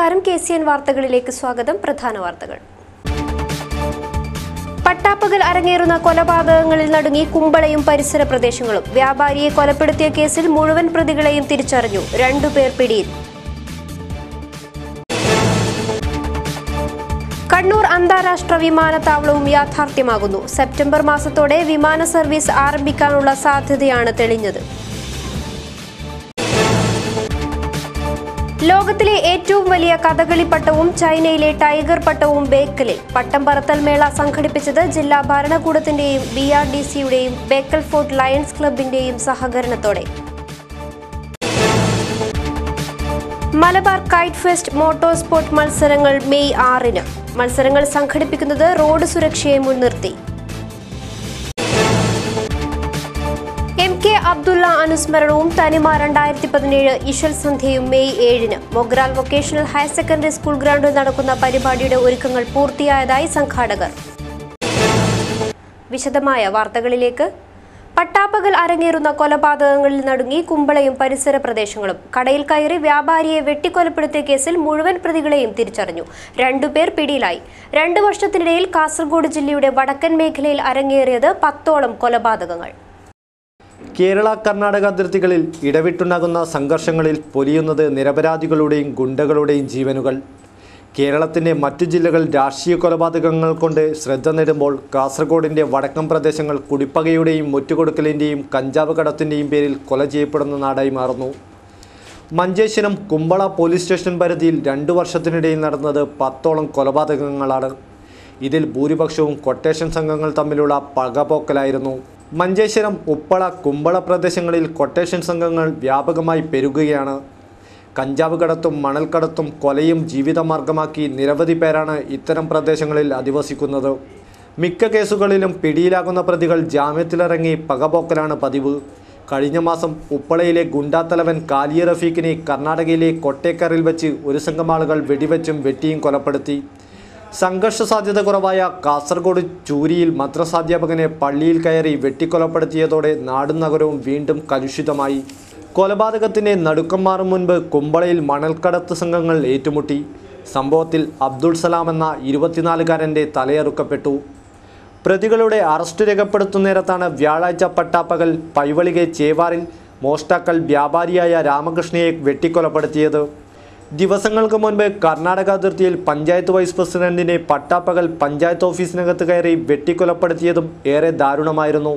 നമസ്കാരം. KCN വാർത്തകളിലേക്ക് സ്വാഗതം. പ്രധാന വാർത്തകൾ. പട്ടാപ്പകൽ അരങ്ങേറുന്ന കൊലപാതകങ്ങളിൽ നടുങ്ങി കുമ്പളയും പരിസര പ്രദേശങ്ങളും. വ്യാപാരിയെ കൊലപ്പെടുത്തിയ കേസിൽ മുഴുവൻ പ്രതികളെയും തിരിച്ചറിഞ്ഞു. 2 പേർ പിടിയിൽ. കണ്ണൂർ അന്താരാഷ്ട്ര വിമാനത്താവളവും യാഥാർത്ഥ്യമാകുന്നു. സെപ്റ്റംബർ മാസത്തോടെ വിമാന സർവീസ് ആരംഭിക്കാനുള്ള സാധ്യതയാണ് തെളിഞ്ഞത്. ലോകത്തിലെ ഏറ്റവും വലിയ കഥകളി പട്ടവും ചൈനയിലെ ടൈഗർ പട്ടവും ബേക്കലിൽ. പട്ടം പറത്തൽ മേള സംഘടിപ്പിച്ചത് ജില്ലാ ഭരണകൂടത്തിന്റെയും BRDCയുടെയും ബേക്കൽ ഫോർട്ട് ലയൺസ് ക്ലബിന്റെയും സഹകരണത്തോടെ. Malabar KITE fest motor sport മത്സരങ്ങൾ മെയ് 6-ന്. മത്സരങ്ങൾ സംഘടിപ്പിക്കുന്നത് റോഡ് സുരക്ഷയെ മുൻനിർത്തി. MK അബ്ദുള്ള അനുസ്മരണവും തനിമ 2017 ഇശൽ സന്ധ്യയും മെയ് 7-ന്. Mogral vocational higher secondary school ഗ്രൗണ്ടിൽ നടക്കുന്ന പരിപാടിയുടെ ഒരുക്കങ്ങൾ പൂർത്തിയായതായി സംഘാടകർ. വിശദമായ വാർത്തകളിലേക്ക്. പട്ടാപ്പകൽ അരങ്ങേറുന്ന കൊലപാതകങ്ങളിൽ നടുങ്ങി കുമ്പളയും പരിസര പ്രദേശങ്ങളും. കടയിൽ കയറി വ്യാപാരിയെ വെട്ടിക്കൊലപ്പെടുത്തിയ കേസിൽ മുഴുവൻ പ്രതികളെയും തിരിച്ചറിഞ്ഞു. 2 പേർ പിടിയിലായി. 2 വർഷത്തിനിടയിൽ കാസർഗോഡ് ജില്ലയുടെ വടക്കൻ മേഖലയിൽ അരങ്ങേറിയത് 10ഓളം കൊലപാതകങ്ങൾ. കേരള കർണാടക അതിർത്തികളിൽ ഇടവിട്ടുണ്ടാകുന്ന സംഘർഷങ്ങളിൽ പൊലിയുന്നത് നിരപരാധികളുടെയും ഗുണ്ടകളുടെയും ജീവനുകൾ. കേരളത്തിൻ്റെ മറ്റു ജില്ലകൾ രാഷ്ട്രീയ കൊലപാതകങ്ങൾ കൊണ്ട് ശ്രദ്ധ നേടുമ്പോൾ കാസർഗോഡിൻ്റെ വടക്കൻ പ്രദേശങ്ങൾ കുടിപ്പകയുടെയും മുറ്റുകൊടുക്കലിൻ്റെയും കഞ്ചാവ് കടത്തിൻ്റെയും പേരിൽ കൊല ചെയ്യപ്പെടുന്ന നാടായി മാറുന്നു. മഞ്ചേശ്വരം കുമ്പള പോലീസ് സ്റ്റേഷൻ പരിധിയിൽ 2 വർഷത്തിനിടയിൽ നടന്നത് 10ഓളം കൊലപാതകങ്ങളാണ്. ഇതിൽ ഭൂരിപക്ഷവും കൊട്ടേഷൻ സംഘങ്ങൾ തമ്മിലുള്ള പകപോക്കലായിരുന്നു. മഞ്ചേശ്വരം, ഉപ്പള, കുമ്പള പ്രദേശങ്ങളിൽ കൊട്ടേഷൻ സംഘങ്ങൾ വ്യാപകമായി പെരുകുകയാണ്. കഞ്ചാവ് കടത്തും മണൽക്കടത്തും കൊലയും ജീവിതമാർഗമാക്കി നിരവധി പേരാണ് ഇത്തരം പ്രദേശങ്ങളിൽ അധിവസിക്കുന്നത്. മിക്ക കേസുകളിലും പിടിയിലാകുന്ന പ്രതികൾ ജാമ്യത്തിലിറങ്ങി പകപോക്കലാണ് പതിവ്. കഴിഞ്ഞ മാസം ഉപ്പളയിലെ ഗുണ്ടാത്തലവൻ കാലിയ റഫീഖിനെ കർണാടകയിലെ കൊട്ടേക്കറിൽ വെച്ച് ഒരു സംഘം ആളുകൾ വെടിവെച്ചും വെട്ടിയും കൊലപ്പെടുത്തി. സംഘർഷ സാധ്യത കുറവായ കാസർഗോഡ് ചൂരിയിൽ മദ്രസാധ്യാപകനെ പള്ളിയിൽ കയറി വെട്ടിക്കൊലപ്പെടുത്തിയതോടെ നാടും നഗരവും വീണ്ടും കലുഷിതമായി. കൊലപാതകത്തിൻ്റെ നടുക്കം മാറും മുൻപ് കുമ്പളയിൽ മണൽക്കടത്ത് സംഘങ്ങൾ ഏറ്റുമുട്ടി. സംഭവത്തിൽ അബ്ദുൾ സലാം എന്ന 24-കാരൻ്റെ തലയറുക്കപ്പെട്ടു. പ്രതികളുടെ അറസ്റ്റ് രേഖപ്പെടുത്തുന്നേരത്താണ് വ്യാഴാഴ്ച പട്ടാപ്പകൽ പൈവളികെ ചേവാറിൽ മോഷ്ടാക്കൾ വ്യാപാരിയായ രാമകൃഷ്ണയെ വെട്ടിക്കൊലപ്പെടുത്തിയത്. ദിവസങ്ങൾക്ക് മുൻപ് കർണാടക അതിർത്തിയിൽ പഞ്ചായത്ത് വൈസ് പ്രസിഡന്റിനെ പട്ടാപ്പകൽ പഞ്ചായത്ത് ഓഫീസിനകത്ത് കയറി വെട്ടിക്കൊലപ്പെടുത്തിയതും ഏറെ ദാരുണമായിരുന്നു.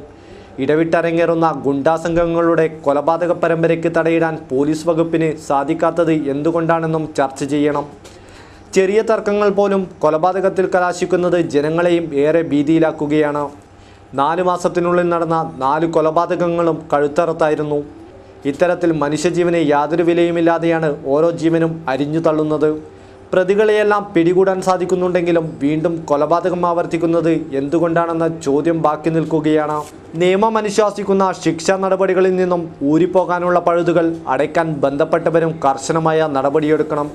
ഇടവിട്ടരങ്ങേറുന്ന ഗുണ്ടാസംഘങ്ങളുടെ കൊലപാതക പരമ്പരയ്ക്ക് തടയിടാൻ പോലീസ് വകുപ്പിന് സാധിക്കാത്തത് എന്തുകൊണ്ടാണെന്നും ചർച്ച ചെയ്യണം. ചെറിയ തർക്കങ്ങൾ പോലും കൊലപാതകത്തിൽ കലാശിക്കുന്നത് ജനങ്ങളെയും ഏറെ ഭീതിയിലാക്കുകയാണ്. 4 മാസത്തിനുള്ളിൽ നടന്ന 4 കൊലപാതകങ്ങളും കഴുത്തറുത്തായിരുന്നു. ഇത്തരത്തിൽ മനുഷ്യജീവന് യാതൊരു വിലയുമില്ലാതെയാണ് ഓരോ ജീവനും അരിഞ്ഞു തള്ളുന്നത്. പ്രതികളെയെല്ലാം പിടികൂടാൻ സാധിക്കുന്നുണ്ടെങ്കിലും വീണ്ടും കൊലപാതകം ആവർത്തിക്കുന്നത് എന്തുകൊണ്ടാണെന്ന ചോദ്യം ബാക്കി നിൽക്കുകയാണ്. നിയമം അനുശാസിക്കുന്ന ശിക്ഷാ നടപടികളിൽ നിന്നും ഊരിപ്പോകാനുള്ള പഴുതുകൾ അടയ്ക്കാൻ ബന്ധപ്പെട്ടവരും കർശനമായ നടപടിയെടുക്കണം.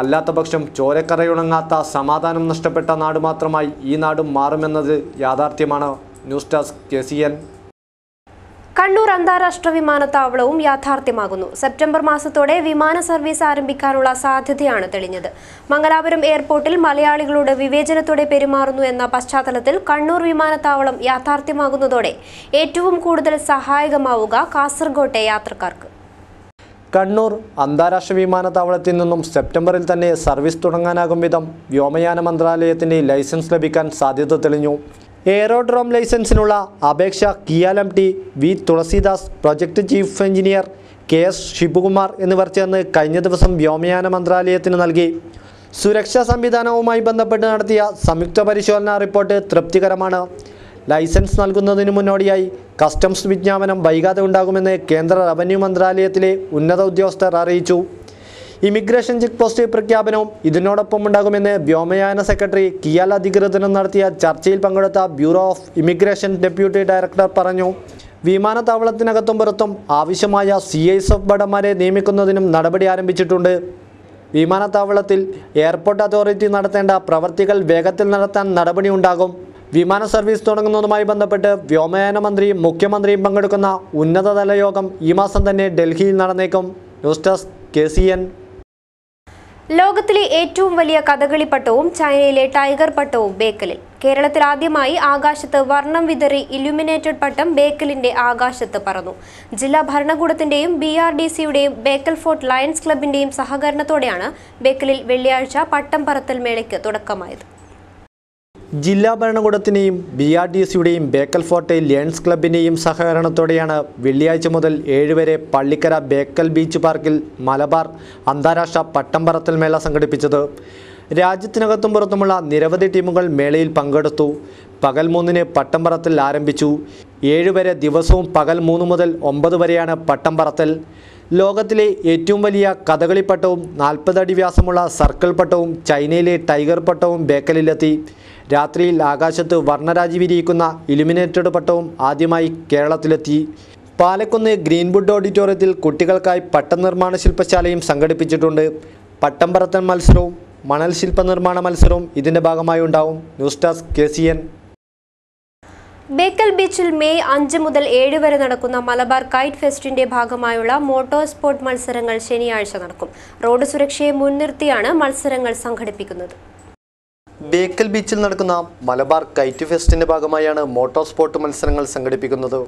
അല്ലാത്തപക്ഷം ചോരക്കറയുണങ്ങാത്ത സമാധാനം നഷ്ടപ്പെട്ട നാട് മാത്രമായി ഈ നാടും മാറുമെന്നത് യാഥാർത്ഥ്യമാണ്. News desk KCN. കണ്ണൂർ അന്താരാഷ്ട്ര വിമാനത്താവളവും യാഥാർത്ഥ്യമാകുന്നു. സെപ്റ്റംബർ മാസത്തോടെ വിമാന സർവീസ് ആരംഭിക്കാനുള്ള സാധ്യതയാണ് തെളിഞ്ഞത്. മംഗലാപുരം എയർപോർട്ടിൽ മലയാളികളുടെ വിവേചനത്തോടെ പെരുമാറുന്നു എന്ന പശ്ചാത്തലത്തിൽ കണ്ണൂർ വിമാനത്താവളം യാഥാർത്ഥ്യമാകുന്നതോടെ ഏറ്റവും കൂടുതൽ സഹായകമാവുക കാസർഗോട്ടെ യാത്രക്കാർക്ക്. കണ്ണൂർ അന്താരാഷ്ട്ര വിമാനത്താവളത്തിൽ നിന്നും സെപ്റ്റംബറിൽ തന്നെ സർവീസ് തുടങ്ങാനാകും വിധം വ്യോമയാന മന്ത്രാലയത്തിൻ്റെ ലൈസൻസ് ലഭിക്കാൻ സാധ്യത തെളിഞ്ഞു. എയറോഡ്രോം ലൈസൻസിനുള്ള അപേക്ഷ KLMT V Tulsidas, project chief engineer KS Shibukumar എന്നിവർ ചേർന്ന് കഴിഞ്ഞ ദിവസം വ്യോമയാന മന്ത്രാലയത്തിന് നൽകി. സുരക്ഷാ സംവിധാനവുമായി ബന്ധപ്പെട്ട് നടത്തിയ സംയുക്ത പരിശോധനാ റിപ്പോർട്ട് തൃപ്തികരമാണ്. ലൈസൻസ് നൽകുന്നതിന് മുന്നോടിയായി കസ്റ്റംസ് വിജ്ഞാപനം വൈകാതെ ഉണ്ടാകുമെന്ന് കേന്ദ്ര റവന്യൂ മന്ത്രാലയത്തിലെ ഉന്നത ഉദ്യോഗസ്ഥർ അറിയിച്ചു. ഇമിഗ്രേഷൻ ചെക്ക് പോസ്റ്റ് പ്രഖ്യാപനവും ഇതിനോടൊപ്പം ഉണ്ടാകുമെന്ന് വ്യോമയാന സെക്രട്ടറി കിയാൽ അധികൃതരും നടത്തിയ ചർച്ചയിൽ പങ്കെടുത്ത bureau of immigration deputy director പറഞ്ഞു. വിമാനത്താവളത്തിനകത്തും പുറത്തും ആവശ്യമായ CISF ഭടന്മാരെ നിയമിക്കുന്നതിനും നടപടി ആരംഭിച്ചിട്ടുണ്ട്. വിമാനത്താവളത്തിൽ എയർപോർട്ട് അതോറിറ്റി നടത്തേണ്ട പ്രവർത്തികൾ വേഗത്തിൽ നടത്താൻ നടപടി ഉണ്ടാകും. വിമാന സർവീസ് തുടങ്ങുന്നതുമായി ബന്ധപ്പെട്ട് വ്യോമയാന മന്ത്രിയും മുഖ്യമന്ത്രിയും പങ്കെടുക്കുന്ന ഉന്നതതല യോഗം ഈ മാസം തന്നെ ഡൽഹിയിൽ നടന്നേക്കും. News desk KCN. ലോകത്തിലെ ഏറ്റവും വലിയ കഥകളി പട്ടവും ചൈനയിലെ ടൈഗർ പട്ടവും ബേക്കലിൽ. കേരളത്തിൽ ആദ്യമായി ആകാശത്ത് വർണ്ണം വിതറി ഇലുമിനേറ്റഡ് പട്ടം ബേക്കലിന്റെ ആകാശത്ത് പറന്നു. ജില്ലാ ഭരണകൂടത്തിന്റെയും BRDCയുടെയും ബേക്കൽ ഫോർട്ട് ലയൺസ് ക്ലബിന്റെയും സഹകരണത്തോടെയാണ് ബേക്കലിൽ വെള്ളിയാഴ്ച പട്ടം പറത്തൽ മേളയ്ക്ക് തുടക്കമായത്. ജില്ലാ ഭരണകൂടത്തിൻ്റെയും BRDCയുടെയും ബേക്കൽ ഫോർട്ട് ലയൺസ് ക്ലബിൻ്റെയും സഹകരണത്തോടെയാണ് വെള്ളിയാഴ്ച മുതൽ 7 വരെ പള്ളിക്കര ബേക്കൽ ബീച്ച് പാർക്കിൽ മലബാർ അന്താരാഷ്ട്ര പട്ടം പറത്തൽ മേള സംഘടിപ്പിച്ചത്. രാജ്യത്തിനകത്തും പുറത്തുമുള്ള നിരവധി ടീമുകൾ മേളയിൽ പങ്കെടുത്തു. പകൽ 3-ന് പട്ടം പറത്തൽ ആരംഭിച്ചു. 7 വരെ ദിവസവും പകൽ 3 മുതൽ 9 വരെയാണ് പട്ടം പറത്തൽ. ലോകത്തിലെ ഏറ്റവും വലിയ കഥകളിപ്പട്ടവും 40 അടി വ്യാസമുള്ള സർക്കിൾ പട്ടവും ചൈനയിലെ ടൈഗർ പട്ടവും ബേക്കലിലെത്തി. രാത്രിയിൽ ആകാശത്ത് വർണ്ണരാജി വിരിയിക്കുന്ന ഇലുമിനേറ്റഡ് പട്ടവും ആദ്യമായി കേരളത്തിലെത്തി. പാലക്കുന്ന് ഗ്രീൻവുഡ് ഓഡിറ്റോറിയത്തിൽ കുട്ടികൾക്കായി പട്ടം നിർമ്മാണ ശില്പശാലയും സംഘടിപ്പിച്ചിട്ടുണ്ട്. പട്ടം പറത്തൽ മത്സരവും മണൽ ശില്പ നിർമ്മാണ മത്സരവും ഇതിൻ്റെ ഭാഗമായി ഉണ്ടാവും. News desk KCN. ബേക്കൽ ബീച്ചിൽ മെയ് 5 മുതൽ 7 വരെ നടക്കുന്ന മലബാർ കൈറ്റ് ഫെസ്റ്റിന്റെ ഭാഗമായുള്ള മോട്ടോർ സ്പോർട്ട് മത്സരങ്ങൾ ശനിയാഴ്ച നടക്കും. റോഡ് സുരക്ഷയെ മുൻനിർത്തിയാണ് മത്സരങ്ങൾ സംഘടിപ്പിക്കുന്നത്. ബേക്കൽ ബീച്ചിൽ നടക്കുന്ന മലബാർ കൈറ്റ് ഫെസ്റ്റിൻ്റെ ഭാഗമായാണ് മോട്ടോർ സ്പോർട്ട് മത്സരങ്ങൾ സംഘടിപ്പിക്കുന്നത്.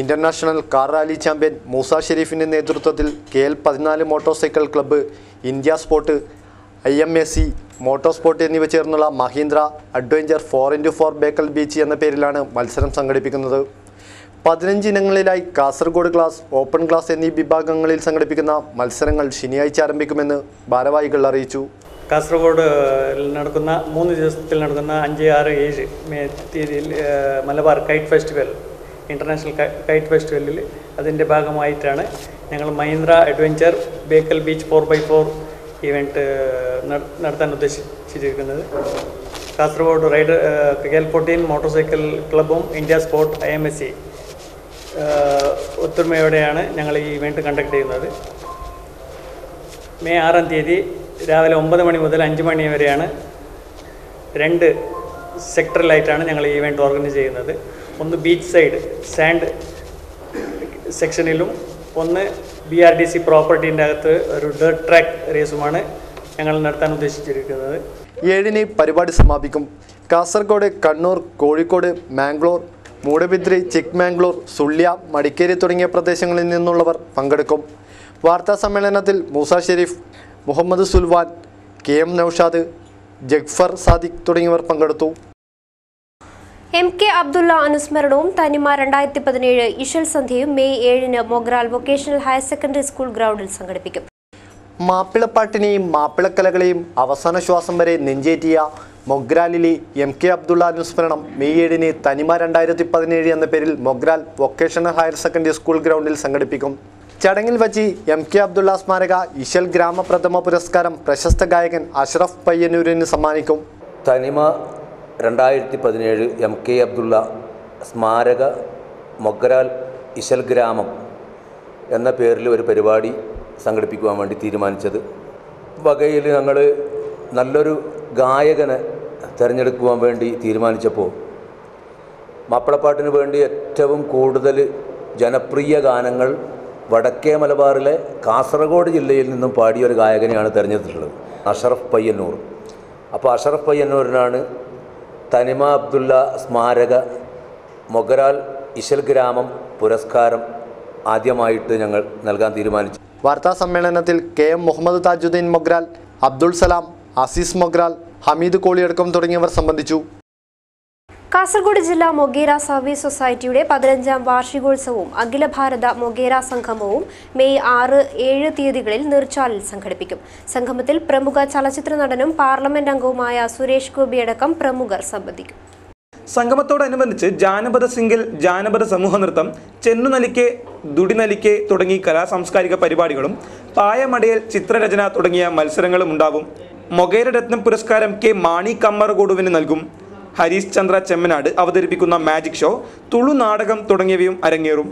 International car rally champion Moosa ഷെരീഫിൻ്റെ നേതൃത്വത്തിൽ KL14 motor cycle club, India sport, IMAC motor sport എന്നിവ ചേർന്നുള്ള Mahindra adventure 4x4 Bekal beach എന്ന പേരിലാണ് മത്സരം സംഘടിപ്പിക്കുന്നത്. 15 ഇനങ്ങളിലായി കാസർഗോഡ് ക്ലാസ്, ഓപ്പൺ ക്ലാസ് എന്നീ വിഭാഗങ്ങളിൽ സംഘടിപ്പിക്കുന്ന മത്സരങ്ങൾ ശനിയാഴ്ച ആരംഭിക്കുമെന്ന് ഭാരവാഹികൾ അറിയിച്ചു. കാസർഗോഡ് നടക്കുന്ന 3 ദിവസത്തിൽ നടക്കുന്ന 5, 6, 7 തീയതിയിൽ Malabar kite festival, international kite ഫെസ്റ്റിവലിൽ അതിൻ്റെ ഭാഗമായിട്ടാണ് ഞങ്ങൾ Mahindra adventure Bekal beach 4x4 event നടത്താൻ ഉദ്ദേശിച്ചിരിക്കുന്നത്. കാസർഗോഡ് KL14 മോട്ടോർ സൈക്കിൾ ക്ലബ്ബും ഇന്ത്യ സ്പോർട്ട് IMAC ഒത്തൊരുമയോടെയാണ് ഞങ്ങൾ ഈ ഇവൻറ്റ് കണ്ടക്ട് ചെയ്യുന്നത്. മെയ് 6-ാം തീയതി രാവിലെ 9 മണി മുതൽ 5 മണി വരെയാണ് 2 സെക്ടറിലായിട്ടാണ് ഞങ്ങൾ ഈ ഇവൻറ്റ് ഓർഗനൈസ് ചെയ്യുന്നത്. ഒന്ന് ബീച്ച് സൈഡ് സാൻഡ് സെക്ഷനിലും ഒന്ന് BRDC പ്രോപ്പർട്ടീൻ്റെ അകത്ത് ഒരു ഡർട്ട് ട്രാക്ക് റേസുമാണ് ഞങ്ങൾ നടത്താൻ ഉദ്ദേശിച്ചിരിക്കുന്നത്. 7-ന് പരിപാടി സമാപിക്കും. കാസർഗോഡ്, കണ്ണൂർ, കോഴിക്കോട്, മാംഗ്ലൂർ, മൂടബിദ്രി, ചിക്ക്മാംഗ്ലൂർ, സുള്ളിയ, മടിക്കേരി തുടങ്ങിയ പ്രദേശങ്ങളിൽ നിന്നുള്ളവർ പങ്കെടുക്കും. വാർത്താ സമ്മേളനത്തിൽ മൂസ ഷെരീഫ്, മുഹമ്മദ് സുൽവാൻ, KM നൌഷാദ്, ജഗ്ഫർ സാദിഖ് തുടങ്ങിയവർ പങ്കെടുത്തു. MK അബ്ദുള്ള അനുസ്മരണവും തനിമ 2017 ഇശൽ സന്ധ്യയും മെയ് 7-ന് Mogral vocational higher secondary school ഗ്രൗണ്ടിൽ സംഘടിപ്പിക്കും. മാപ്പിളപ്പാട്ടിനെയും മാപ്പിളക്കലകളെയും അവസാന ശ്വാസം വരെ നെഞ്ചേറ്റിയ മൊഗ്രാലിലെ MK അബ്ദുള്ള അനുസ്മരണം മെയ് 7-ന് തനിമ 2017 എന്ന പേരിൽ Mogral vocational higher secondary school ഗ്രൗണ്ടിൽ സംഘടിപ്പിക്കും. ചടങ്ങിൽ വച്ച് MK അബ്ദുള്ള സ്മാരക ഇശൽ ഗ്രാമപ്രഥമ പുരസ്കാരം പ്രശസ്ത ഗായകൻ അഷ്റഫ് പയ്യന്നൂരിന് സമ്മാനിക്കും. തനിമ 2017 MK അബ്ദുള്ള സ്മാരക മൊഗ്രാൽ ഇശൽ ഗ്രാമം എന്ന പേരിൽ ഒരു പരിപാടി സംഘടിപ്പിക്കുവാൻ വേണ്ടി തീരുമാനിച്ചത്. വകയിൽ ഞങ്ങൾ നല്ലൊരു ഗായകനെ തിരഞ്ഞെടുക്കുവാൻ വേണ്ടി തീരുമാനിച്ചപ്പോൾ മാപ്പിളപ്പാട്ടിന് വേണ്ടി ഏറ്റവും കൂടുതൽ ജനപ്രിയ ഗാനങ്ങൾ വടക്കേ മലബാറിലെ കാസർഗോഡ് ജില്ലയിൽ നിന്നും പാടിയ ഒരു ഗായകനെയാണ് തിരഞ്ഞെടുത്തിട്ടുള്ളത്, അഷ്റഫ് പയ്യന്നൂർ. അപ്പോൾ അഷ്റഫ് പയ്യന്നൂരിനാണ് തനിമ അബ്ദുള്ള സ്മാരക മൊഗ്രാൽ ഇശൽ ഗ്രാമം പുരസ്കാരം ആദ്യമായിട്ട് ഞങ്ങൾ നൽകാൻ തീരുമാനിച്ചു. വാർത്താ സമ്മേളനത്തിൽ KM മുഹമ്മദ് താജുദ്ദീൻ മൊഗ്രാൽ, അബ്ദുൾ സലാം, അസീസ് മൊഗ്രാൽ, ഹമീദ് കോളിയടക്കം തുടങ്ങിയവർ സംബന്ധിച്ചു. കാസർഗോഡ് ജില്ലാ മൊഗേര സർവീസ് സൊസൈറ്റിയുടെ 15ാം വാർഷികോത്സവവും അഖില ഭാരത മൊഗേര സംഗമവും മെയ് 6, 7 തീയതികളിൽ നീർച്ചാലിൽ സംഘടിപ്പിക്കും. സംഗമത്തിൽ പ്രമുഖ ചലച്ചിത്ര നടനും പാർലമെന്റ് അംഗവുമായ സുരേഷ് ഗോപിയടക്കം പ്രമുഖർ സംബന്ധിക്കും. സംഗമത്തോടനുബന്ധിച്ച് ജാനപദ സിംഗിൾ, ജാനപദ സമൂഹ നൃത്തം, ചെന്നുനലിക്കെ, ദുടിനലിക്കെ തുടങ്ങി കലാസാംസ്കാരിക പരിപാടികളും പായമടയൽ, ചിത്രരചന തുടങ്ങിയ മത്സരങ്ങളും ഉണ്ടാവും. മൊഗേര രത്നം പുരസ്കാരം K മാണി കമ്മറഗോഡുവിന് നൽകും. ഹരീഷ് ചന്ദ്ര ചെമ്മനാട് അവതരിപ്പിക്കുന്ന മാജിക് ഷോ, തുളു നാടകം തുടങ്ങിയവയും അരങ്ങേറും.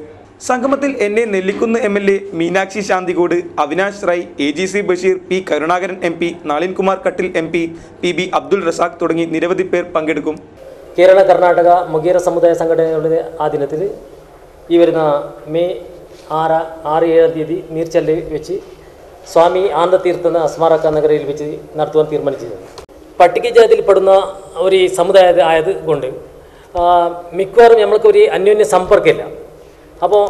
സംഗമത്തിൽ NA Nellikunnu MLA, Meenakshi ശാന്തികോട്, Avinash Rai, AGC Basheer, P Karunakaran MP, നാളിൻ Kumar കട്ടിൽ MP, PB അബ്ദുൾ റസാഖ് തുടങ്ങി നിരവധി പേർ പങ്കെടുക്കും. കേരള കർണാടക മൊഗേര സമുദായ സംഘടനകളുടെ ആധീനത്തിൽ ഈ വരുന്ന മെയ് 6, 7 തീയതി നീർച്ചലിൽ വെച്ച് സ്വാമി ആനന്ദതീർത്ഥ എന്ന സ്മാരക നഗരയിൽ വെച്ച് നടത്തുവാൻ തീരുമാനിച്ചത്. പട്ടികജാതിയിൽപ്പെടുന്ന ഒരു സമുദായം ആയത് കൊണ്ട് മിക്കവാറും നമ്മൾക്കൊരു അന്യോന്യ സമ്പർക്കമില്ല. അപ്പോൾ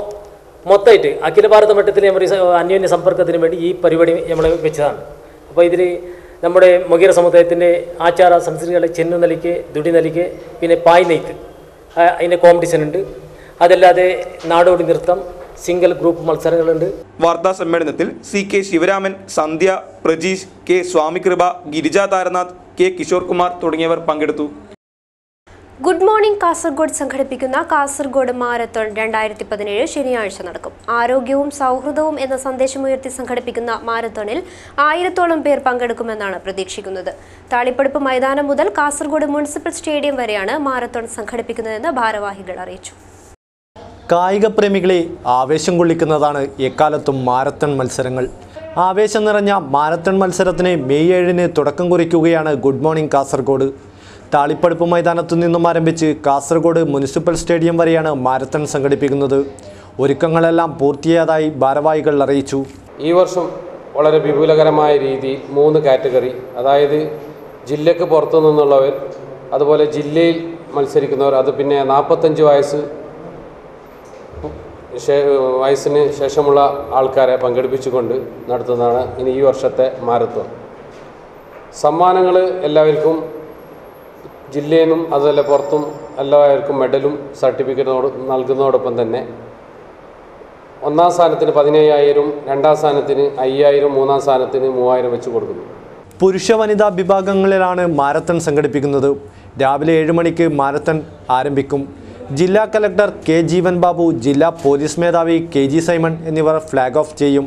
മൊത്തമായിട്ട് അഖില ഭാരത മട്ടത്തിൽ നമ്മൾ അന്യോന്യ സമ്പർക്കത്തിന് വേണ്ടി ഈ പരിപാടി നമ്മൾ വെച്ചതാണ്. അപ്പോൾ ഇതിൽ നമ്മുടെ മൊഗീറ സമുദായത്തിൻ്റെ ആചാര സംസ്കൃതികളെ ചെന്നു നലിക്ക്, ദുടി നലിക്ക്, പിന്നെ പായ് നെയ്ത്ത് അതിൻ്റെ കോമ്പറ്റീഷൻ ഉണ്ട്. അതല്ലാതെ നാടോടി നൃത്തം, സിംഗിൾ ഗ്രൂപ്പ് മത്സരങ്ങളുണ്ട്. വാർത്താ സമ്മേളനത്തിൽ CK ശിവരാമൻ, സന്ധ്യ, പ്രജീഷ്, K സ്വാമികൃപ, ഗിരിജ താരനാഥ്, K കിഷോർ കുമാർ തുടങ്ങിയവർ പങ്കെടുത്തു. ഗുഡ് മോർണിംഗ് കാസർഗോഡ് സംഘടിപ്പിക്കുന്ന കാസർഗോഡ് മാരത്തോൺ 2017 ശനിയാഴ്ച നടക്കും. ആരോഗ്യവും സൗഹൃദവും എന്ന സന്ദേശമുയർത്തി സംഘടിപ്പിക്കുന്ന മാരത്തോണിൽ 1000-ഓളം പേർ പങ്കെടുക്കുമെന്നാണ് പ്രതീക്ഷിക്കുന്നത്. താളിപ്പടുപ്പ് മൈതാനം മുതൽ കാസർഗോഡ് മുനിസിപ്പൽ സ്റ്റേഡിയം വരെയാണ് മാരത്തോൺ സംഘടിപ്പിക്കുന്നതെന്ന് ഭാരവാഹികൾ അറിയിച്ചു. കായിക പ്രേമികളെ ആവേശം കൊള്ളിക്കുന്നതാണ് എക്കാലത്തും മാരത്തൺ മത്സരങ്ങൾ. ആവേശം നിറഞ്ഞ മാരത്തൺ മത്സരത്തിന് മെയ് 7-ന് തുടക്കം കുറിക്കുകയാണ് ഗുഡ് മോർണിംഗ് കാസർഗോഡ്. താളിപ്പടുപ്പ് മൈതാനത്തു നിന്നും ആരംഭിച്ച് കാസർഗോഡ് മുനിസിപ്പൽ സ്റ്റേഡിയം വരെയാണ് മാരത്തൺ സംഘടിപ്പിക്കുന്നത്. ഒരുക്കങ്ങളെല്ലാം പൂർത്തിയായതായി ഭാരവാഹികൾ അറിയിച്ചു. ഈ വർഷം വളരെ വിപുലകരമായ രീതിയിൽ 3 കാറ്റഗറി, അതായത് ജില്ലയ്ക്ക് പുറത്തു നിന്നുള്ളവർ, അതുപോലെ ജില്ലയിൽ മത്സരിക്കുന്നവർ, അത് പിന്നെ 45 വയസ്സിന് ശേഷമുള്ള ആൾക്കാരെ പങ്കെടുപ്പിച്ചുകൊണ്ട് നടത്തുന്നതാണ് ഇനി ഈ വർഷത്തെ മാരത്തോൺ. സമ്മാനങ്ങൾ എല്ലാവർക്കും ജില്ലയിൽ നിന്നും അതുപോലെ പുറത്തും എല്ലാവർക്കും മെഡലും സർട്ടിഫിക്കറ്റും നൽകുന്നതോടൊപ്പം തന്നെ 1-ാം സ്ഥാനത്തിന് 15,000, 2-ാം സ്ഥാനത്തിന് 5,000, 3-ാം സ്ഥാനത്തിന് 3,000 വെച്ച് കൊടുക്കുന്നു. പുരുഷ വനിതാ വിഭാഗങ്ങളിലാണ് മാരത്തൺ സംഘടിപ്പിക്കുന്നത്. രാവിലെ 7 മണിക്ക് മാരത്തൺ ആരംഭിക്കും. ജില്ലാ കലക്ടർ K ജീവൻ ബാബു, ജില്ലാ പോലീസ് മേധാവി KG സൈമൺ എന്നിവർ ഫ്ലാഗ് ഓഫ് ചെയ്യും.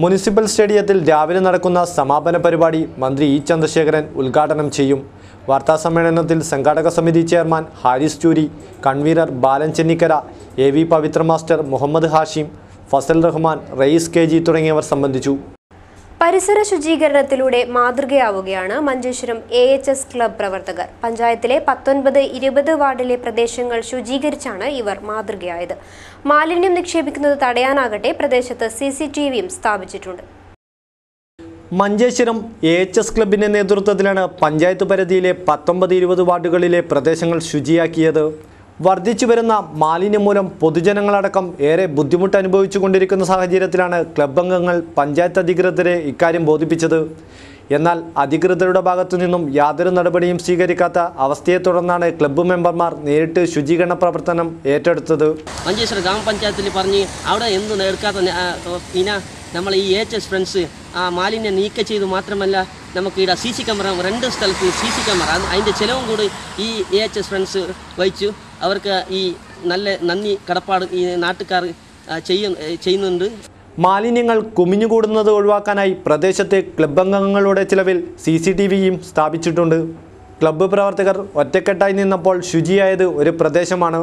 മുനിസിപ്പൽ സ്റ്റേഡിയത്തിൽ രാവിലെ നടക്കുന്ന സമാപന പരിപാടി മന്ത്രി E ചന്ദ്രശേഖരൻ ഉദ്ഘാടനം ചെയ്യും. വാർത്താസമ്മേളനത്തിൽ സംഘാടക സമിതി ചെയർമാൻ ഹാരിസ് ചൂരി, കൺവീനർ ബാലൻ ചെന്നിക്കര, AV പവിത്ര മാസ്റ്റർ, മുഹമ്മദ് ഹാഷിം, ഫസൽ റഹ്മാൻ, റയീസ് KG തുടങ്ങിയവർ സംബന്ധിച്ചു. പരിസര ശുചീകരണത്തിലൂടെ മാതൃകയാവുകയാണ് മഞ്ചേശ്വരം AHS ക്ലബ് പ്രവർത്തകർ. പഞ്ചായത്തിലെ 19, 20 വാർഡിലെ പ്രദേശങ്ങൾ ശുചീകരിച്ചാണ് ഇവർ മാതൃകയായത്. മാലിന്യം നിക്ഷേപിക്കുന്നത് തടയാനാകട്ടെ പ്രദേശത്ത് CCTVയും സ്ഥാപിച്ചിട്ടുണ്ട്. മഞ്ചേശ്വരം AHS ക്ലബിൻ്റെ നേതൃത്വത്തിലാണ് പഞ്ചായത്ത് പരിധിയിലെ 19, 20 വാർഡുകളിലെ പ്രദേശങ്ങൾ ശുചിയാക്കിയത്. വർദ്ധിച്ചു വരുന്ന മാലിന്യം മൂലം പൊതുജനങ്ങളടക്കം ഏറെ ബുദ്ധിമുട്ട് അനുഭവിച്ചു കൊണ്ടിരിക്കുന്ന സാഹചര്യത്തിലാണ് ക്ലബ് അംഗങ്ങൾ പഞ്ചായത്ത് അധികൃതരെ ഇക്കാര്യം ബോധിപ്പിച്ചത്. എന്നാൽ അധികൃതരുടെ ഭാഗത്തു നിന്നും യാതൊരു നടപടിയും സ്വീകരിക്കാത്ത അവസ്ഥയെ തുടർന്നാണ് ക്ലബ്ബ് മെമ്പർമാർ നേരിട്ട് ശുചീകരണ പ്രവർത്തനം ഏറ്റെടുത്തത്. മഞ്ചേശ്വരം ഗ്രാമപഞ്ചായത്തിൽ പറഞ്ഞ് അവിടെ എന്തും എടുക്കാത്ത പിന്നെ നമ്മൾ ഈ AHS ഫ്രണ്ട്സ് ആ മാലിന്യം നീക്കം ചെയ്തു മാത്രമല്ല നമുക്ക് ഇവിടെ CC ക്യാമറ 2 സ്ഥലത്ത് CC ക്യാമറ അതിൻ്റെ ചിലവും കൂടി ഈ AHS ഫ്രണ്ട്സ് വഹിച്ചു. അവർക്ക് ഈ നല്ല നന്ദി കടപ്പാട് ഈ നാട്ടുകാർ ചെയ്യുന്നുണ്ട്. മാലിന്യങ്ങൾ കുമിഞ്ഞുകൂടുന്നത് ഒഴിവാക്കാനായി പ്രദേശത്തെ ക്ലബ് അംഗങ്ങളുടെ ചിലവിൽ CCTVയും സ്ഥാപിച്ചിട്ടുണ്ട്. ക്ലബ്ബ് പ്രവർത്തകർ ഒറ്റക്കെട്ടായി നിന്നപ്പോൾ ശുചിയായത് ഒരു പ്രദേശമാണ്.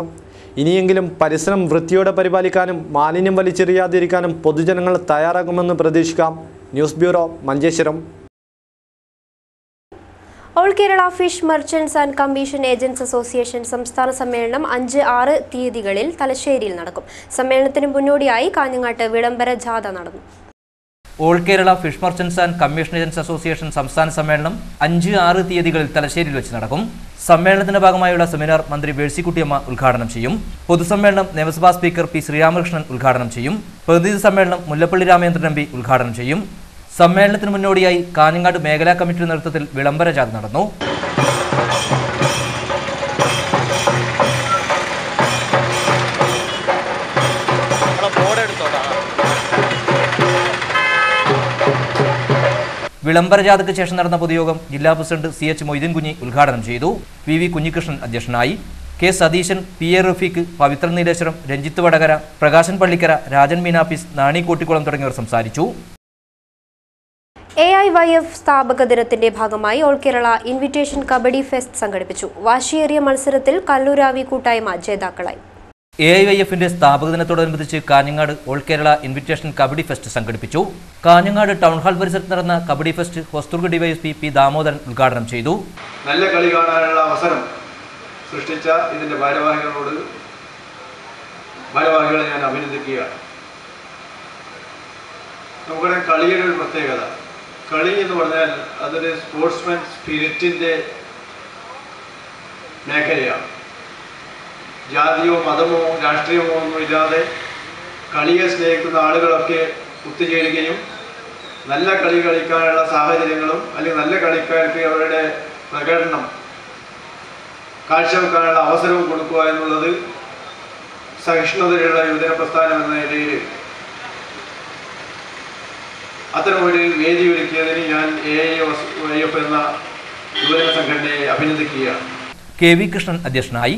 ഇനിയെങ്കിലും പരിസരം വൃത്തിയോടെ പരിപാലിക്കാനും മാലിന്യം വലിച്ചെറിയാതിരിക്കാനും പൊതുജനങ്ങൾ തയ്യാറാകുമെന്ന് പ്രതീക്ഷിക്കാം. News bureau, Manjeshwaram. All Kerala fish merchants and commission agents association സംസ്ഥാന സമ്മേളനം 5, 6 തീയതികളിൽ തലശ്ശേരിയിൽ നടക്കും. സമ്മേളനത്തിന് മുന്നോടിയായി കാഞ്ഞങ്ങാട്ട് വിളംബര ജാഥ നടന്നു. All Kerala fish merchants and commission agents association സംസ്ഥാന സമ്മേളനം 5, 6 തീയതികളിൽ തലശ്ശേരിയിൽ വെച്ച് നടക്കും. സമ്മേളനത്തിന്റെ ഭാഗമായുള്ള സെമിനാർ മന്ത്രി മേഴ്സിക്കുട്ടിയമ്മ ഉദ്ഘാടനം ചെയ്യും. പൊതുസമ്മേളനം നിയമസഭാ സ്പീക്കർ P ശ്രീരാമകൃഷ്ണൻ ഉദ്ഘാടനം ചെയ്യും. പ്രതിനിധി സമ്മേളനം മുല്ലപ്പള്ളി രാമചന്ദ്രൻ MP ഉദ്ഘാടനം ചെയ്യും. സമ്മേളനത്തിന് മുന്നോടിയായി കാഞ്ഞങ്ങാട് മേഖലാ കമ്മിറ്റിയുടെ നേതൃത്വത്തിൽ വിളംബര ജാഥ നടന്നു. വിളംബര ജാഥയ്ക്ക് ശേഷം നടന്ന പൊതുയോഗം ജില്ലാ പ്രസിഡന്റ് CH മൊയ്തീൻ കുഞ്ഞി ഉദ്ഘാടനം ചെയ്തു. VV കുഞ്ഞികൃഷ്ണൻ അധ്യക്ഷനായി. K സതീശൻ, PA റഫീഖ്, പവിത്രൻ നീലേശ്വരം, രഞ്ജിത്ത് വടകര, പ്രകാശൻ പള്ളിക്കര, രാജൻ മീനാപ്പീസ്, നാണി കോട്ടിക്കുളം തുടങ്ങിയവർ സംസാരിച്ചു. AIYF സ്ഥാപക ദിനത്തിന്റെ ഭാഗമായി all Kerala invitation kabaddi fest സംഘടിപ്പിച്ചു. വാശിയേറിയ മത്സരത്തിൽ കല്ലൂരാവി കൂട്ടായ്മ ജേതാക്കളായി. AIYFന്റെ സ്ഥാപക ദിനത്തോടനുബന്ധിച്ച് Kanhangad all Kerala invitation kabaddi fest സംഘടിപ്പിച്ചു. കാഞ്ഞങ്ങാട് ടൗൺ ഹാൾ പരിസരത്ത് നടന്ന kabaddi fest Hosdurg DYSP P Damodaran ഉദ്ഘാടനം ചെയ്തു. നല്ല കളി കാണാനുള്ള അവസരം സൃഷ്ടിച്ച ഇതിന്റെ ഭാരവാഹികളെ ഞാൻ അഭിനന്ദിക്കുകയാണ്. നമുക്കറിയാം കളിയുടെ ഒരു പ്രത്യേകത. കളി എന്ന് പറഞ്ഞാൽ അതൊരു സ്പോർട്സ്മാൻ സ്പിരിറ്റിൻ്റെ മേഖലയാണ്. ജാതിയോ മതമോ രാഷ്ട്രീയമോ ഒന്നും ഇല്ലാതെ കളിയെ സ്നേഹിക്കുന്ന ആളുകളൊക്കെ ഒത്തുചേരുകയും നല്ല കളി കളിക്കാനുള്ള സാഹചര്യങ്ങളും അല്ലെങ്കിൽ നല്ല കളിക്കാർക്ക് അവരുടെ പ്രകടനം കാഴ്ചവെക്കാനുള്ള അവസരവും കൊടുക്കുക എന്നുള്ളത് സഹിഷ്ണുതയുള്ള യുവജന പ്രസ്ഥാനം എന്ന നിലയിൽ അത്തരമൊരു വേദി ഒരുക്കിയതിന് ഞാൻ AIYF എന്ന യുവജന സംഘടനയെ അഭിനന്ദിക്കുകയാണ്. KV കൃഷ്ണൻ അധ്യക്ഷനായി.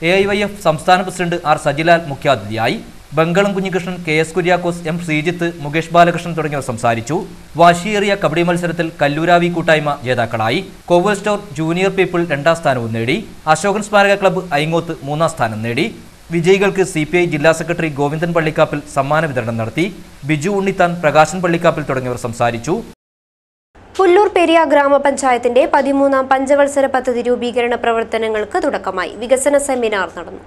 AIYF സംസ്ഥാന പ്രസിഡന്റ് R സജിലാൽ മുഖ്യാതിഥിയായി. ബംഗളം കുഞ്ഞികൃഷ്ണൻ, KS കുര്യാക്കോസ്, M ശ്രീജിത്ത്, മുകേഷ് ബാലകൃഷ്ണൻ തുടങ്ങിയവർ സംസാരിച്ചു. വാശിയേറിയ കബഡി മത്സരത്തിൽ കല്ലൂരാവി കൂട്ടായ്മ ജേതാക്കളായി. കോവൽ സ്റ്റോർ ജൂനിയർ പീപ്പിൾ 2ാം സ്ഥാനവും നേടി. അശോകൻ സ്മാരക ക്ലബ്ബ് ഐങ്ങോത്ത് 3ാം സ്ഥാനം നേടി. വിജയികൾക്ക് CPI ജില്ലാ സെക്രട്ടറി ഗോവിന്ദൻ പള്ളിക്കാപ്പിൽ സമ്മാന വിതരണം നടത്തി. ബിജു ഉണ്ണിത്താൻ, പ്രകാശൻ പള്ളിക്കാപ്പിൽ തുടങ്ങിയവർ സംസാരിച്ചു. പുല്ലൂർ പെരിയ ഗ്രാമപഞ്ചായത്തിന്റെ 13ാം പഞ്ചവത്സര പദ്ധതി രൂപീകരണ പ്രവർത്തനങ്ങൾക്ക് തുടക്കമായി. വികസന സെമിനാർ നടന്നു.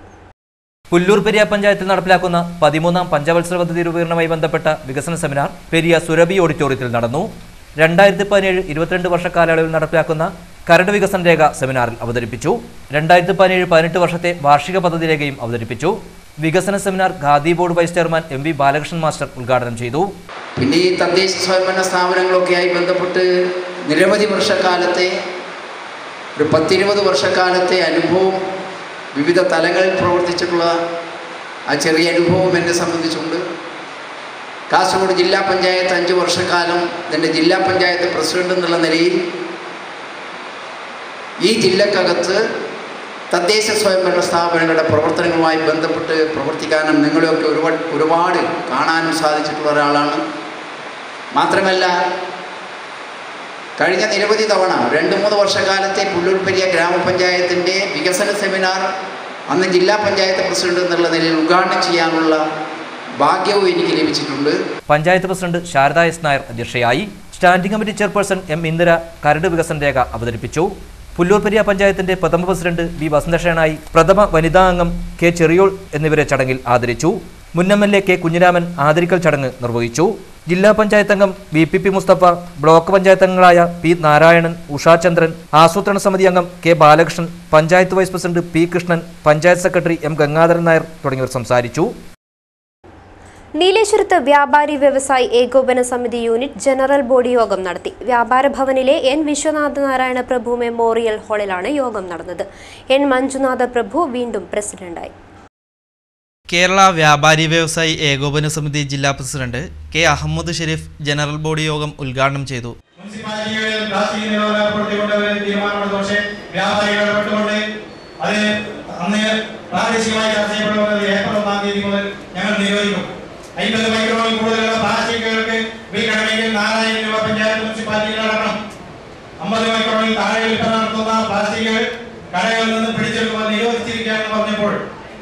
പുല്ലൂർ പെരിയ പഞ്ചായത്തിൽ നടപ്പിലാക്കുന്ന 13ാം പഞ്ചവത്സര പദ്ധതി രൂപീകരണവുമായി ബന്ധപ്പെട്ട വികസന സെമിനാർ പെരിയ സുരഭി ഓഡിറ്റോറിയത്തിൽ നടന്നു. 2017-22 വർഷക്കാലയളവിൽ നടപ്പിലാക്കുന്ന കരട് വികസന രേഖ സെമിനാറിൽ അവതരിപ്പിച്ചു. 2017-18 വർഷത്തെ വാർഷിക പദ്ധതി രേഖയും അവതരിപ്പിച്ചു. വികസന seminar Khadi board vice chairman MV Balakrishnan master ഉദ്ഘാടനം ചെയ്തു. പിന്നെ ഈ തദ്ദേശ സ്വയംഭരണ സ്ഥാപനങ്ങളൊക്കെയായി ബന്ധപ്പെട്ട് നിരവധി വർഷക്കാലത്തെ ഒരു 10-20 വർഷക്കാലത്തെ അനുഭവം, വിവിധ തലങ്ങളിൽ പ്രവർത്തിച്ചിട്ടുള്ള ആ ചെറിയ അനുഭവം എന്നെ സംബന്ധിച്ചുണ്ട്. കാസർഗോഡ് ജില്ലാ പഞ്ചായത്ത് 5 വർഷക്കാലം എൻ്റെ ജില്ലാ പഞ്ചായത്ത് പ്രസിഡന്റ് എന്നുള്ള നിലയിൽ ഈ ജില്ലക്കകത്ത് തദ്ദേശ സ്വയംഭരണ സ്ഥാപനങ്ങളുടെ പ്രവർത്തനങ്ങളുമായി ബന്ധപ്പെട്ട് പ്രവർത്തിക്കാനും നിങ്ങളെയൊക്കെ ഒരുപാട് കാണാനും സാധിച്ചിട്ടുള്ള ഒരാളാണ്. മാത്രമല്ല കഴിഞ്ഞ നിരവധി തവണ 2-3 വർഷക്കാലത്തെ പുല്ലൂർ പെരിയ ഗ്രാമപഞ്ചായത്തിൻ്റെ വികസന സെമിനാർ അന്ന് ജില്ലാ പഞ്ചായത്ത് പ്രസിഡന്റ് എന്നുള്ള നിലയിൽ ഉദ്ഘാടനം ചെയ്യാനുള്ള ഭാഗ്യവും എനിക്ക് ലഭിച്ചിട്ടുണ്ട്. പഞ്ചായത്ത് പ്രസിഡന്റ് ശാരദ S നായർ അധ്യക്ഷയായി. Standing committee chairperson M Indira കരട് വികസന രേഖ അവതരിപ്പിച്ചു. പുല്ലൂർ പെരിയ പഞ്ചായത്തിന്റെ പ്രഥമ പ്രസിഡന്റ് V വസന്തകൃഷ്ണനായി പ്രഥമ വനിതാ അംഗം K ചെറിയോൾ എന്നിവരെ ചടങ്ങിൽ ആദരിച്ചു. മുൻ MLA K കുഞ്ഞിരാമൻ ആദരിക്കൽ ചടങ്ങ് നിർവഹിച്ചു. ജില്ലാ പഞ്ചായത്ത് അംഗം VPP മുസ്തഫ, ബ്ലോക്ക് പഞ്ചായത്ത് അംഗങ്ങളായ P നാരായണൻ, ഉഷാചന്ദ്രൻ, ആസൂത്രണ സമിതി അംഗം K Balakrishnan, panchayat vice president P Krishnan, panchayat secretary M Gangadharan Nair തുടങ്ങിയവർ സംസാരിച്ചു. നീലേശ്വരത്ത് വ്യാപാരി വ്യവസായി ഏകോപന സമിതി യൂണിറ്റ് ജനറൽ ബോഡി യോഗം നടത്തി. വ്യാപാര ഭവനിലെ N വിശ്വനാഥ നാരായണ പ്രഭു മെമ്മോറിയൽ ഹാളിലാണ് യോഗം നടന്നത്. N മഞ്ജുനാഥ പ്രഭു വീണ്ടും പ്രസിഡന്റായി. കേരള വ്യാപാരി വ്യവസായി ഏകോപന സമിതി ജില്ലാ president K Ahammed Sherif general body യോഗം ഉദ്ഘാടനം ചെയ്തു.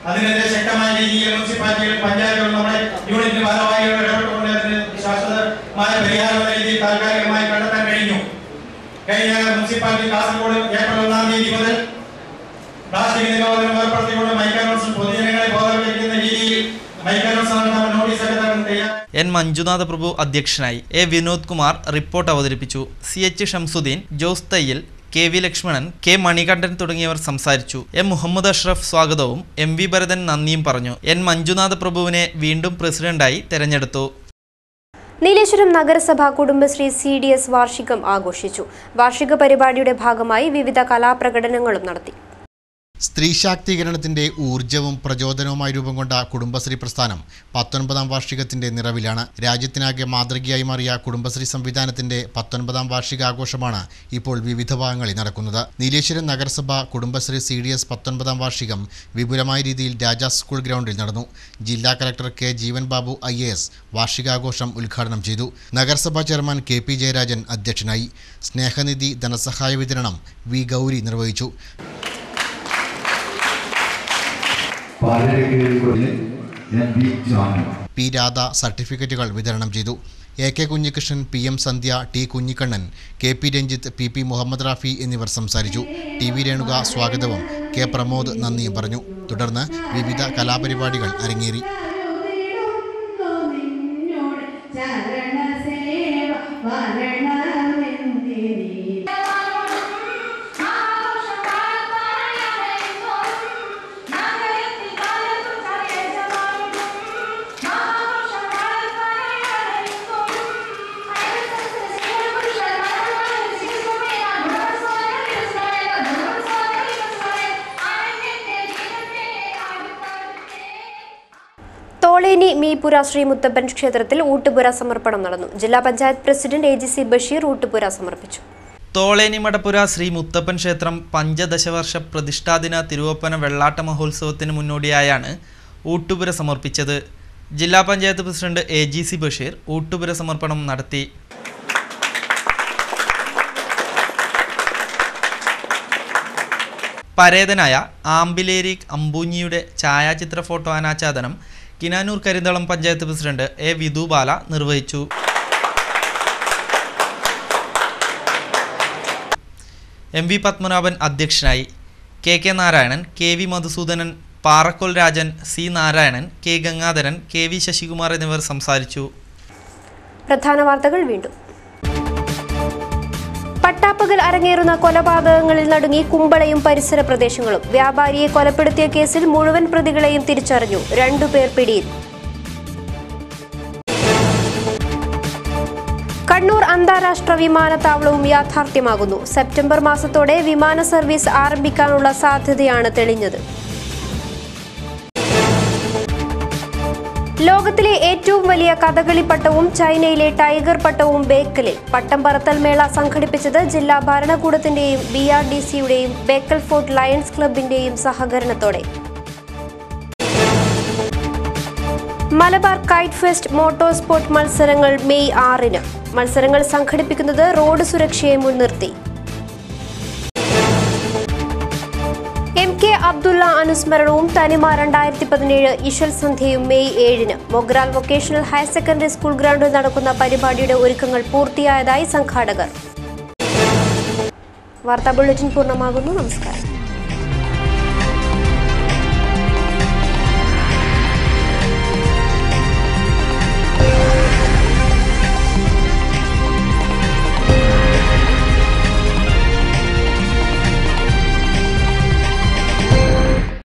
അതിനെതിരെ ശക്തമായ രീതിയിൽ മുനിസിപ്പാലിറ്റികളും പഞ്ചായത്തുകളും നമ്മുടെ യൂണിറ്റിന് ഭാരവാഹികൾ ഇടപെട്ടുകൊണ്ട് അതിന് ശാശ്വതമായ പരിഹാരം രീതിയിൽ താൽക്കാലികമായി കണ്ടെത്താൻ കഴിഞ്ഞു. കഴിഞ്ഞ മുനിസിപ്പാലിറ്റി കാസർഗോഡ് ഏപ്രിൽ 1-ാം തീയതി മുതൽ പ്ലാസ്റ്റിക് നിരോധനം ഏർപ്പെടുത്തിക്കൊണ്ട് മൈക്ക് അനൗൺസും പൊതുജനങ്ങളെ ബോധവൽക്കരിക്കുന്ന രീതിയിൽ മൈക്ക് അനൗൺസ് നടത്താൻ നോട്ടീസ് N മഞ്ജുനാഥ പ്രഭു അധ്യക്ഷനായി. A വിനോദ് കുമാർ റിപ്പോർട്ട് അവതരിപ്പിച്ചു. CH ഷംസുദ്ദീൻ, ജോസ് തയ്യൽ, KV ലക്ഷ്മണൻ, K മണികണ്ഠൻ തുടങ്ങിയവർ സംസാരിച്ചു. M മുഹമ്മദ് അഷ്റഫ് സ്വാഗതവും MV ഭരതൻ നന്ദിയും പറഞ്ഞു. N മഞ്ജുനാഥ പ്രഭുവിനെ വീണ്ടും പ്രസിഡന്റായി തെരഞ്ഞെടുത്തു. നീലേശ്വരം നഗരസഭ കുടുംബശ്രീ CDS വാർഷികം ആഘോഷിച്ചു. വാർഷിക പരിപാടിയുടെ ഭാഗമായി വിവിധ കലാപ്രകടനങ്ങളും നടത്തി. സ്ത്രീ ശാക്തീകരണത്തിന്റെ ഊർജ്ജവും പ്രചോദനവുമായി രൂപം കൊണ്ട കുടുംബശ്രീ പ്രസ്ഥാനം 19ാം വാർഷികത്തിന്റെ നിറവിലാണ്. രാജ്യത്തിനാകെ മാതൃകയായി മാറിയ കുടുംബശ്രീ സംവിധാനത്തിന്റെ 19ാം വാർഷികാഘോഷമാണ് ഇപ്പോൾ വിവിധ ഭാഗങ്ങളിൽ നടക്കുന്നത്. നീലേശ്വരം നഗരസഭ കുടുംബശ്രീ CDS 19ാം വാർഷികം വിപുലമായ രീതിയിൽ രാജാ സ്കൂൾ ഗ്രൗണ്ടിൽ നടന്നു. ജില്ലാ collector K Jeevan Babu IAS വാർഷികാഘോഷം ഉദ്ഘാടനം ചെയ്തു. നഗരസഭാ ചെയർമാൻ KP ജയരാജൻ അധ്യക്ഷനായി. സ്നേഹനിധി ധനസഹായ വിതരണം V ഗൗരി നിർവഹിച്ചു. P രാധ സർട്ടിഫിക്കറ്റുകൾ വിതരണം ചെയ്തു. AK കുഞ്ഞികൃഷ്ണൻ, PM സന്ധ്യ, T Kunhikannan, KP Ranjith, PP Muhammad Rafi എന്നിവർ സംസാരിച്ചു. TV രേണുക സ്വാഗതവും K പ്രമോദ് നന്ദിയും പറഞ്ഞു. തുടർന്ന് വിവിധ കലാപരിപാടികൾ അരങ്ങേറി. തോളേനി മീപുര ശ്രീ മുത്തപ്പൻ ക്ഷേത്രത്തിൽ ഊട്ടുപുര സമർപ്പണം നടന്നു. ജില്ലാ പഞ്ചായത്ത് പ്രസിഡന്റ് AGC ബഷീർ ഊട്ടുപുര സമർപ്പിച്ചു. തോളേനി മടപ്പുര ശ്രീ മുത്തപ്പൻ ക്ഷേത്രം പഞ്ചദശവർഷ പ്രതിഷ്ഠാദിന തിരുവപ്പന വെള്ളാട്ട മഹോത്സവത്തിന് മുന്നോടിയായാണ് ഊട്ടുപുര സമർപ്പിച്ചത്. ജില്ലാ പഞ്ചായത്ത് പ്രസിഡന്റ് AGC ബഷീർ ഊട്ടുപുര സമർപ്പണം നടത്തി. പരേതനായ ആമ്പിലേരി അമ്പൂഞ്ഞിയുടെ ഛായാചിത്ര ഫോട്ടോ അനാച്ഛാദനം കിനാനൂർ കരിന്തളം പഞ്ചായത്ത് പ്രസിഡന്റ് A വിധുബാല നിർവഹിച്ചു. MV പത്മനാഭൻ അധ്യക്ഷനായി. KK Narayanan, KV Madhusoodanan, Parakkol Rajan, C Narayanan, K Gangadharan, KV Sasikumar എന്നിവർ സംസാരിച്ചു. പ്രധാന വാർത്തകൾ വീണ്ടും. പട്ടാപ്പകൽ അരങ്ങേറുന്ന കൊലപാതകങ്ങളിൽ നടുങ്ങി കുമ്പളയും പരിസര പ്രദേശങ്ങളും. വ്യാപാരിയെ കൊലപ്പെടുത്തിയ കേസിൽ മുഴുവൻ പ്രതികളെയും തിരിച്ചറിഞ്ഞു. 2 പേർ പിടിയിൽ. കണ്ണൂർ അന്താരാഷ്ട്ര വിമാനത്താവളവും യാഥാർത്ഥ്യമാകുന്നു. സെപ്റ്റംബർ മാസത്തോടെ വിമാന സർവീസ് ആരംഭിക്കാനുള്ള സാധ്യതയാണ് തെളിഞ്ഞത്. ലോകത്തിലെ ഏറ്റവും വലിയ കഥകളി പട്ടവും ചൈനയിലെ ടൈഗർ പട്ടവും ബേക്കലിൽ. പട്ടം പറത്തൽ മേള സംഘടിപ്പിച്ചത് ജില്ലാ ഭരണകൂടത്തിന്റെയും BRDCയുടെയും ബേക്കൽ ഫോർട്ട് ലയൺസ് ക്ലബിന്റെയും സഹകരണത്തോടെ. Malabar KITE fest motor sport മത്സരങ്ങൾ മെയ് 6-ന്. മത്സരങ്ങൾ സംഘടിപ്പിക്കുന്നത് റോഡ് സുരക്ഷയെ മുൻനിർത്തി. MK അബ്ദുള്ള അനുസ്മരണവും തനിമ 2017 ഇശൽ സന്ധ്യയും മെയ് 7-ന്. Mogral vocational higher secondary school ഗ്രൗണ്ടിൽ നടക്കുന്ന പരിപാടിയുടെ ഒരുക്കങ്ങൾ പൂർത്തിയായതായി സംഘാടകർ. വാർത്താ ബുള്ളറ്റിൻ പൂർണ്ണമാകുന്നു. നമസ്കാരം.